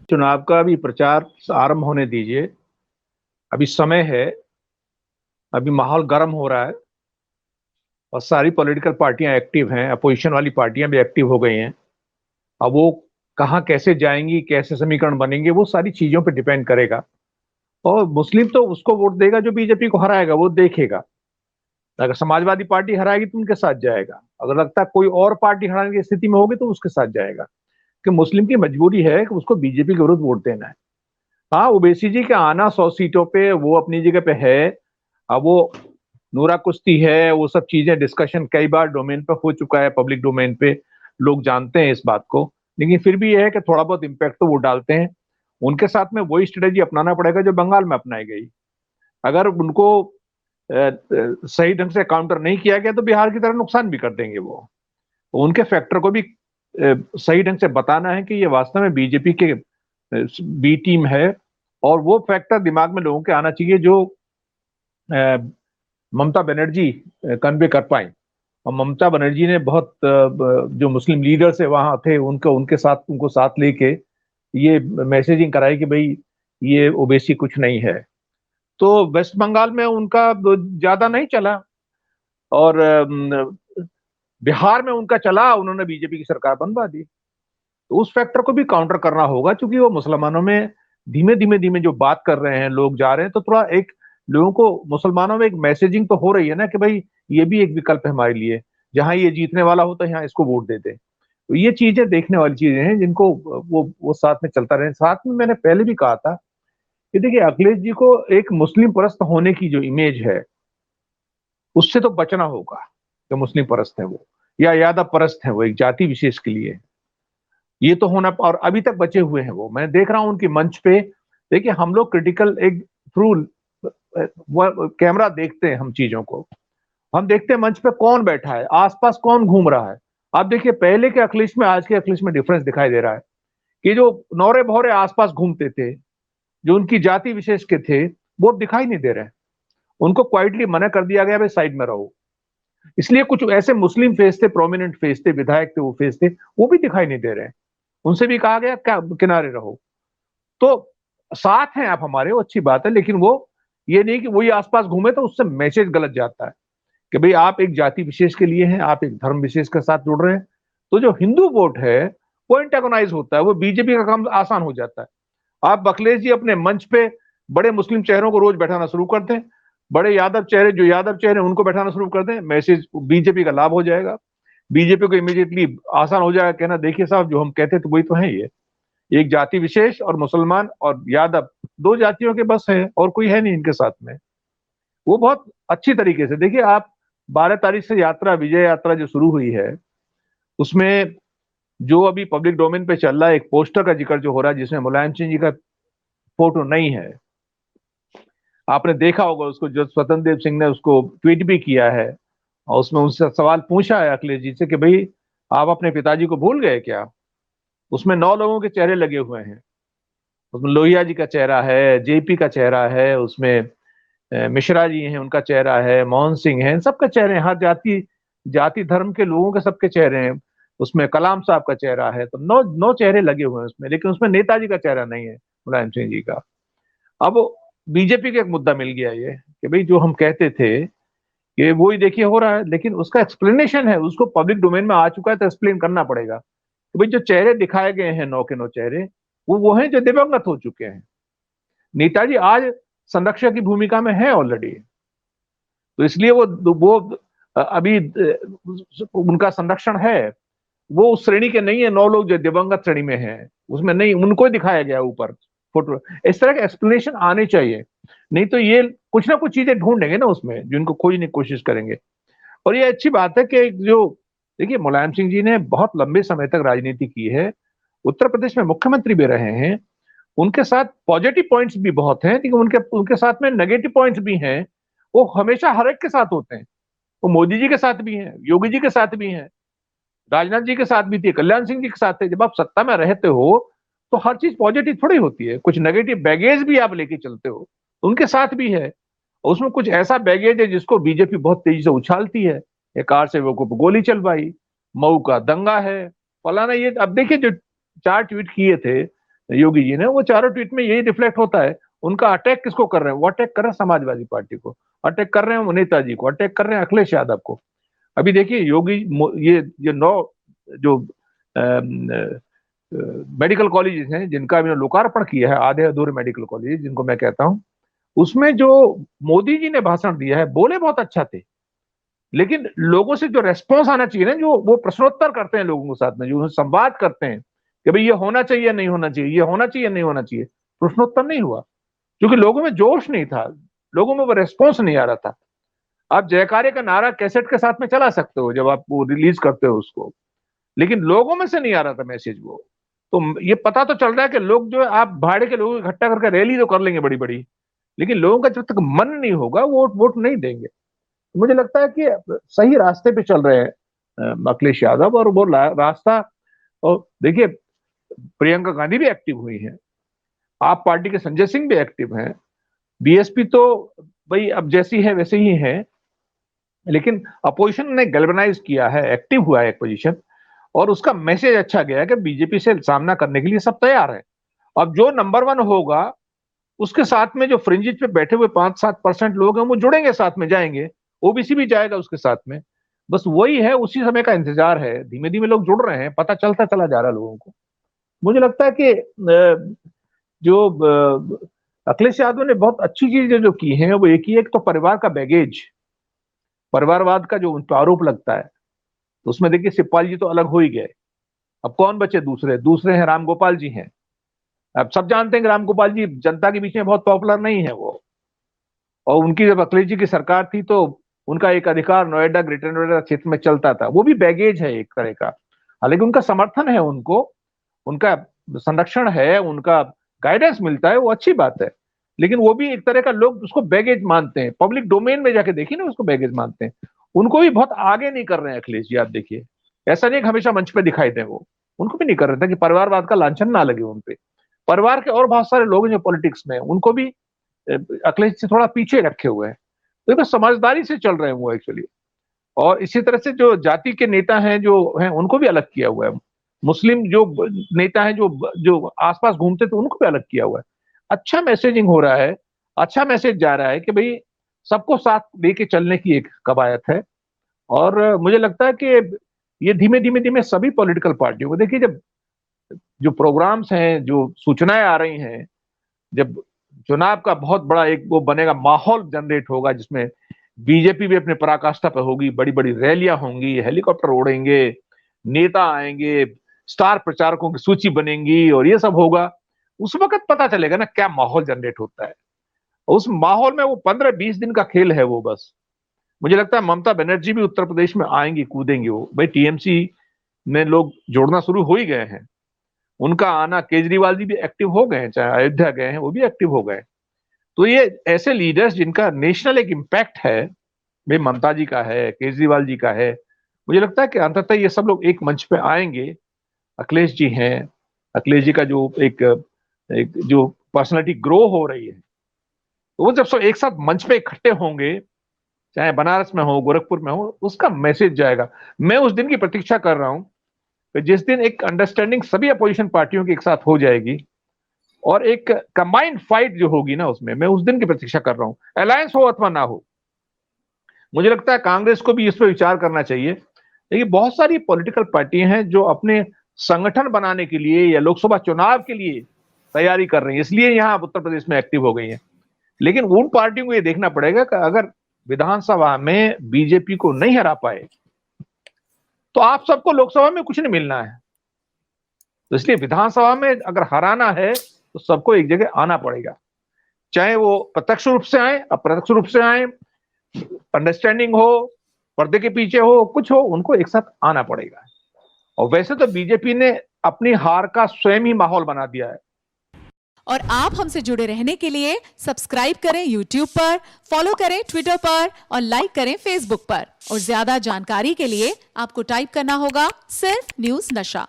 चुनाव का अभी प्रचार आरंभ होने दीजिए। अभी समय है। अभी माहौल गर्म हो रहा है और सारी पॉलिटिकल पार्टियां एक्टिव हैं, अपोजिशन वाली पार्टियां भी एक्टिव हो गई हैं। अब वो कहाँ कैसे जाएंगी, कैसे समीकरण बनेंगे, वो सारी चीजों पर डिपेंड करेगा। और मुस्लिम तो उसको वोट देगा जो बीजेपी को हराएगा, वो देखेगा। अगर समाजवादी पार्टी हराएगी तो उनके साथ जाएगा, अगर लगता है कोई और पार्टी हराने की स्थिति में होगी तो उसके साथ जाएगा। कि मुस्लिम की मजबूरी है कि उसको बीजेपी के विरुद्ध वोट देना है। हाँ, ओवैसी जी का आना 100 सीटों पे वो अपनी जगह पे है। अब वो नूरा कुश्ती है, वो सब चीजें डिस्कशन कई बार डोमेन पे हो चुका है, पब्लिक डोमेन पे लोग जानते हैं इस बात को। लेकिन फिर भी यह है कि थोड़ा बहुत इम्पैक्ट तो वो डालते हैं। उनके साथ में वही स्ट्रेटेजी अपनाना पड़ेगा जो बंगाल में अपनाई गई। अगर उनको सही ढंग से काउंटर नहीं किया गया तो बिहार की तरह नुकसान भी कर देंगे वो। तो उनके फैक्टर को भी सही ढंग से बताना है कि ये वास्तव में बीजेपी के बी टीम है। और वो फैक्टर दिमाग में लोगों के आना चाहिए जो ममता बनर्जी कन्वे कर पाई। और ममता बनर्जी ने बहुत जो मुस्लिम लीडर्स है वहां थे उनको उनके साथ उनको साथ लेके ये मैसेजिंग कराई कि भाई ये ओबीसी कुछ नहीं है। तो वेस्ट बंगाल में उनका ज्यादा नहीं चला। और बिहार में उनका चला, उन्होंने बीजेपी की सरकार बनवा दी। तो उस फैक्टर को भी काउंटर करना होगा, क्योंकि वो मुसलमानों में धीमे धीमे धीमे जो बात कर रहे हैं, लोग जा रहे हैं, तो थोड़ा एक लोगों को मुसलमानों में एक मैसेजिंग तो हो रही है ना कि भाई ये भी एक विकल्प है हमारे लिए। जहां ये जीतने वाला होता है यहाँ इसको वोट देते। तो ये चीजें देखने वाली चीजें हैं जिनको वो साथ में चलता रहे। साथ में मैंने पहले भी कहा था कि देखिए अखिलेश जी को एक मुस्लिम परस्त होने की जो इमेज है उससे तो बचना होगा कि मुस्लिम परस्त है वो या यादव परस्त है वो, एक जाति विशेष के लिए। ये तो होना, और अभी तक बचे हुए हैं वो, मैं देख रहा हूं उनकी मंच पे। देखिए हम लोग क्रिटिकल एक थ्रू कैमरा देखते हैं हम चीजों को। हम देखते हैं मंच पे कौन बैठा है, आसपास कौन घूम रहा है। आप देखिए पहले के अखिलेश में आज के अखिलेश में डिफरेंस दिखाई दे रहा है कि जो नौरे भौरे आसपास घूमते थे, जो उनकी जाति विशेष के थे, वो अब दिखाई नहीं दे रहे हैं। उनको क्वाइटली मना कर दिया गया भाई साइड में रहो। इसलिए कुछ ऐसे मुस्लिम फेस थे, प्रोमिनेंट फेस थे, विधायक थे, वो फेस थे, वो भी दिखाई नहीं दे रहे हैं। उनसे भी कहा गया क्या किनारे रहो। तो साथ हैं आप हमारे, वो अच्छी बात है, लेकिन वो ये नहीं कि वही आसपास घूमे तो उससे मैसेज गलत जाता है कि भाई आप एक जाति विशेष के लिए हैं, आप एक धर्म विशेष के साथ जुड़ रहे हैं। तो जो हिंदू वोट है वो इंटेगोनाइज होता है, वो बीजेपी का काम आसान हो जाता है। आप अखिलेश जी अपने मंच पे बड़े मुस्लिम चेहरों को रोज बैठाना शुरू कर दें, बड़े यादव चेहरे जो यादव चेहरे उनको बैठाना शुरू कर दें, मैसेज बीजेपी का लाभ हो जाएगा। बीजेपी को इमीडिएटली आसान हो जाएगा कहना देखिए साहब जो हम कहते थे वही तो है। ये एक जाति विशेष और मुसलमान और यादव, दो जातियों के बस है और कोई है नहीं इनके साथ में। वो बहुत अच्छी तरीके से देखिए आप 12 तारीख से यात्रा, विजय यात्रा जो शुरू हुई है, उसमें जो अभी पब्लिक डोमेन पे चल रहा है एक पोस्टर का जिक्र जो हो रहा है जिसमें मुलायम सिंह जी का फोटो नहीं है। आपने देखा होगा उसको, जो स्वतंत्र देव सिंह ने उसको ट्वीट भी किया है और उसमें उनसे सवाल पूछा है अखिलेश जी से कि भाई आप अपने पिताजी को भूल गए क्या। उसमें 9 लोगों के चेहरे लगे हुए हैं। उसमें लोहिया जी का चेहरा है, जेपी का चेहरा है, उसमें मिश्रा जी हैं उनका चेहरा है, मोहन सिंह है, इन सबके चेहरे हैं, हर जाति जाति धर्म के लोगों के सबके चेहरे हैं। उसमें कलाम साहब का चेहरा है। तो 9 9 चेहरे लगे हुए हैं उसमें, लेकिन उसमें नेताजी का चेहरा नहीं है, मुलायम सिंह जी का। अब बीजेपी का एक मुद्दा मिल गया ये कि भाई जो हम कहते थे कि वो ही देखिए हो रहा है, लेकिन उसका एक्सप्लेनेशन है, उसको पब्लिक डोमेन में आ चुका है तो एक्सप्लेन करना पड़ेगा कि भाई जो चेहरे दिखाए गए हैं 9 के 9 चेहरे, वो हैं जो दिवंगत हो चुके हैं। नेताजी आज संरक्षक की भूमिका में है ऑलरेडी। तो इसलिए वो अभी उनका संरक्षण है। वो उस श्रेणी के नहीं है, 9 लोग जो दिवंगत श्रेणी में हैं उसमें नहीं, उनको ही दिखाया गया ऊपर फोटो। इस तरह के एक्सप्लेनेशन आने चाहिए, नहीं तो ये कुछ ना कुछ चीजें ढूंढेंगे ना उसमें जिनको खोजने की कोशिश करेंगे। और ये अच्छी बात है कि जो देखिए मुलायम सिंह जी ने बहुत लंबे समय तक राजनीति की है, उत्तर प्रदेश में मुख्यमंत्री भी रहे हैं, उनके साथ पॉजिटिव पॉइंट्स भी बहुत हैं, लेकिन उनके उनके साथ में नेगेटिव पॉइंट्स भी हैं। वो हमेशा हर एक के साथ होते हैं। वो मोदी जी के साथ भी हैं, योगी जी के साथ भी हैं, राजनाथ जी के साथ भी थी, कल्याण सिंह जी के साथ थे। जब आप सत्ता में रहते हो तो हर चीज पॉजिटिव थोड़ी होती है, कुछ नेगेटिव बैगेज भी आप लेके चलते हो, तो उनके साथ भी है। और उसमें कुछ ऐसा बैगेज है जिसको बीजेपी बहुत तेजी से उछालती है। एक कार सेवकों को गोली चलवाई, मऊ का दंगा है, फलाना ये। अब देखिए जो 4 ट्वीट किए थे योगी जी ने, वो चारों ट्वीट में यही रिफ्लेक्ट होता है। उनका अटैक किसको कर रहे हैं? वो अटैक कर रहे हैं समाजवादी पार्टी को, अटैक कर रहे हैं नेताजी को, अटैक कर रहे हैं अखिलेश यादव को। अभी देखिए योगी, ये 9 जो मेडिकल कॉलेजेस हैं जिनका भी लोकार्पण किया है, आधे अधूरे मेडिकल कॉलेज जिनको मैं कहता हूं, उसमें जो मोदी जी ने भाषण दिया है, बोले बहुत अच्छा थे, लेकिन लोगों से जो रेस्पॉन्स आना चाहिए ना, जो वो प्रश्नोत्तर करते हैं लोगों के साथ में, जो संवाद करते हैं कि भाई ये होना चाहिए नहीं होना चाहिए, ये होना चाहिए नहीं होना चाहिए, प्रश्नोत्तर नहीं हुआ, क्योंकि लोगों में जोश नहीं था, लोगों में वो रेस्पॉन्स नहीं आ रहा था। आप जयकारे का नारा कैसेट के साथ में चला सकते हो जब आप वो रिलीज करते हो उसको, लेकिन लोगों में से नहीं आ रहा था मैसेज वो। तो ये पता तो चल रहा है कि लोग जो है, आप भाड़े के लोगों को इकट्ठा करके रैली तो कर लेंगे बड़ी बड़ी, लेकिन लोगों का जब तक मन नहीं होगा वो वोट नहीं देंगे। मुझे लगता है कि सही रास्ते पे चल रहे हैं अखिलेश यादव, और वो रास्ता, और देखिए प्रियंका गांधी भी एक्टिव हुई हैं, आप पार्टी के संजय सिंह भी एक्टिव हैं, बीएसपी तो भाई अब जैसी है वैसे ही है, लेकिन अपोजिशन ने गैल्वेनाइज किया है, एक्टिव हुआ है एक पोजीशन, और उसका मैसेज अच्छा गया है कि बीजेपी से सामना करने के लिए सब तैयार है। अब जो नंबर 1 होगा उसके साथ में जो फ्रिंजिज पे बैठे हुए 5-7% लोग हैं वो जुड़ेंगे, साथ में जाएंगे, ओबीसी भी जाएगा उसके साथ में। बस वही है, उसी समय का इंतजार है, धीमे धीमे लोग जुड़ रहे हैं, पता चलता चला जा रहा है लोगों को। मुझे लगता है कि जो अखिलेश यादव ने बहुत अच्छी चीजें जो की हैं वो एक ही, एक तो परिवार का बैगेज, परिवारवाद का जो उन पर आरोप लगता है, तो उसमें देखिए शिवपाल जी तो अलग हो ही गए, अब कौन बचे? दूसरे दूसरे हैं, राम गोपाल जी हैं। अब सब जानते हैं कि राम गोपाल जी जनता के बीच में बहुत पॉपुलर नहीं है वो, और उनकी जब अखिलेश जी की सरकार थी तो उनका एक अधिकार नोएडा, ग्रेटर नोएडा क्षेत्र में चलता था, वो भी बैगेज है एक तरह का। हालांकि उनका समर्थन है, उनको उनका संरक्षण है, उनका गाइडेंस मिलता है, वो अच्छी बात है, लेकिन वो भी एक तरह का, लोग उसको बैगेज मानते हैं, पब्लिक डोमेन में जाके देखिए ना, उसको बैगेज मानते हैं। उनको भी बहुत आगे नहीं कर रहे हैं अखिलेश जी, आप देखिए, ऐसा नहीं कि हमेशा मंच पे दिखाई दें, वो उनको भी नहीं कर रहे थे कि परिवारवाद का लांछन ना लगे उनपे। परिवार के और बहुत सारे लोग हैं जो पॉलिटिक्स में, उनको भी अखिलेश से थोड़ा पीछे रखे हुए हैं, तो समझदारी से चल रहे हैं वो एक्चुअली। और इसी तरह से जो जाति के नेता हैं जो हैं उनको भी अलग किया हुआ है, मुस्लिम जो नेता हैं जो जो आसपास घूमते थे उनको भी अलग किया हुआ है। अच्छा मैसेजिंग हो रहा है, अच्छा मैसेज जा रहा है कि भाई सबको साथ लेके चलने की एक कवायद है। और मुझे लगता है कि ये धीमे धीमे धीमे सभी पॉलिटिकल पार्टियों को, देखिए जब जो प्रोग्राम्स हैं, जो सूचनाएं आ रही हैं, जब चुनाव का बहुत बड़ा एक वो बनेगा, माहौल जनरेट होगा जिसमें बीजेपी भी अपने पराकाष्ठा पर होगी, बड़ी बड़ी रैलियां होंगी, हेलीकॉप्टर उड़ेंगे, नेता आएंगे, स्टार प्रचारकों की सूची बनेगी और ये सब होगा, उस वक्त पता चलेगा ना क्या माहौल जनरेट होता है। उस माहौल में वो 15-20 दिन का खेल है वो, बस। मुझे लगता है ममता बनर्जी भी उत्तर प्रदेश में आएंगी, कूदेंगी वो, भाई टीएमसी में लोग जोड़ना शुरू हो ही गए हैं, उनका आना, केजरीवाल जी भी एक्टिव हो गए हैं, चाहे अयोध्या गए हैं वो भी एक्टिव हो गए। तो ये ऐसे लीडर्स जिनका नेशनल एक इम्पैक्ट है, भाई ममता जी का है, केजरीवाल जी का है, मुझे लगता है कि अंततः ये सब लोग एक मंच पे आएंगे। अखिलेश जी हैं, अखिलेश जी का जो एक जो पर्सनालिटी ग्रो हो रही है, तो वो जब सब एक साथ मंच पे इकट्ठे होंगे, चाहे बनारस में हो, गोरखपुर में हो, उसका मैसेज जाएगा। मैं उस दिन की प्रतीक्षा कर रहा हूं कि जिस दिन एक अंडरस्टैंडिंग सभी अपोजिशन पार्टियों की एक साथ हो जाएगी और एक कंबाइंड फाइट जो होगी ना, उसमें मैं उस दिन की प्रतीक्षा कर रहा हूं, अलायंस हो अथवा ना हो। मुझे लगता है कांग्रेस को भी इस पर विचार करना चाहिए। देखिए बहुत सारी पॉलिटिकल पार्टियां हैं जो अपने संगठन बनाने के लिए या लोकसभा चुनाव के लिए तैयारी कर रही हैं, इसलिए यहां उत्तर प्रदेश में एक्टिव हो गई हैं। लेकिन उन पार्टियों को ये देखना पड़ेगा कि अगर विधानसभा में बीजेपी को नहीं हरा पाए तो आप सबको लोकसभा में कुछ नहीं मिलना है। तो इसलिए विधानसभा में अगर हराना है तो सबको एक जगह आना पड़ेगा, चाहे वो प्रत्यक्ष रूप से आए, अप्रत्यक्ष रूप से आए, अंडरस्टैंडिंग हो, पर्दे के पीछे हो, कुछ हो, उनको एक साथ आना पड़ेगा। और वैसे तो बीजेपी ने अपनी हार का स्वयं ही माहौल बना दिया है। और आप हमसे जुड़े रहने के लिए सब्सक्राइब करें YouTube पर, फॉलो करें Twitter पर और लाइक करें Facebook पर। और ज्यादा जानकारी के लिए आपको टाइप करना होगा सिर्फ न्यूज़ नशा।